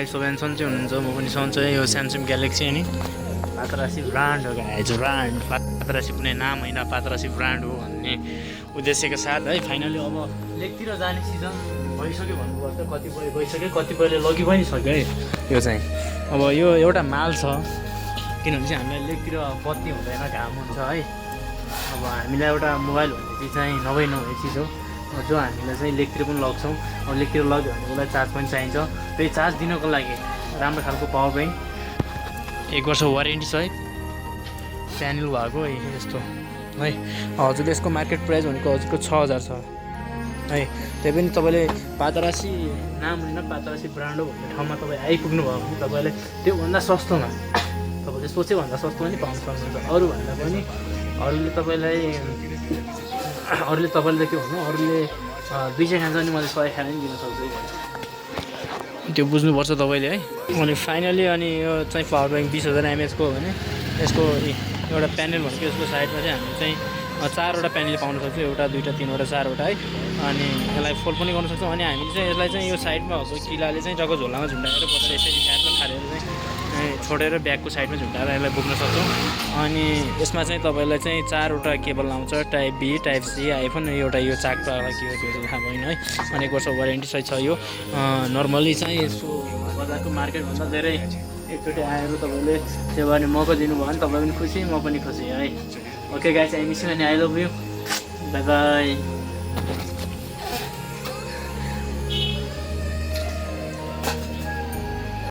guys सबैजना सन्चै हुनुहुन्छ म पनि सन्चै यो स्यामसङ ग्यालेक्सी अनि पात्रासी ब्रान्ड हो गाइस ब्रान्ड पात्रासी कुनै नाम होइन पात्रासी ब्रान्ड हो भन्ने उद्देश्यका साथ है फाइनली अब लेकतिर जाने सिजन भइसक्यो भन्नुपर्छ कतिपय गइसक्यो कतिपयले लगि पनि सक्यो है यो चाहिँ अब यो एउटा माल छ किनभने चाहिँ हामीलाई लेकतिर बत्ती हुँदैन घाम हुन्छ है अब हामीलाई एउटा मोबाइल भन्ने चिज चाहिँ नभई चिज हो जो हामीलाई चाहिँ लेकतिर पनि लग्छौँ अब लेकतिर लग्यो भने उसलाई चार्ज पनि चाहिन्छ त्यही चार्ज दिनको लागि राम्रो खालको पावर ब्याङ्क 1 वर्ष वारेन्टी सहित प्यानल भएको यस्तो है हजुर यसको मार्केट प्राइस भनेको हजुरको 6000 छ है त्यही पनि तपाईँले पात्रासी नाम होइन पात्रासी ब्रान्ड हो भन्ने ठाउँमा तपाईँ आइपुग्नु भयो भने तपाईँले त्योभन्दा सस्तोमा तपाईँले सोचेभन्दा सस्तोमा नि पाउन सक्नुहुन्छ अरूभन्दा पनि अरूले तपाईँले के भन्नु अरूले 200 खान्छ भने मैले 100 खाना पनि दिन सक्छु त्यो बुझ्नुपर्छ तपाईँले है अनि फाइनली अनि यो चाहिँ पावर ब्याङ्क 20000 mAh को हो भने यसको एउटा प्यानल भनेको यसको साइडमा चाहिँ हामीले चाहिँ 4वटा प्यानल पाउन सक्छौँ एउटा दुईवटा तिनवटा 4वटा है अनि यसलाई फोल्ड पनि गर्न सक्छौँ अनि हामीले चाहिँ यसलाई चाहिँ यो साइडमा भएको किलाले चाहिँ जग्गा झोलामा झुन्डाएर बसेर यसरी फ्याटमा खारेर चाहिँ छोडेर ब्यागको साइडमा झुन्डाएर यसलाई बोक्न सक्छौँ अनि यसमा चाहिँ तपाईँलाई चाहिँ 4वटा केबल आउँछ type B type C iPhone एउटा यो चाकको के हो त्यो थाहा भएन है अनि 1 वर्ष वारेन्टी सहित छ यो नर्मली चाहिँ यसको बजारको मार्केटभन्दा धेरै एकचोटि आएर तपाईँले त्यो गर्ने मौका दिनुभयो भने तपाईँ पनि खुसी म पनि खुसी है okay guys I miss you and I love you by by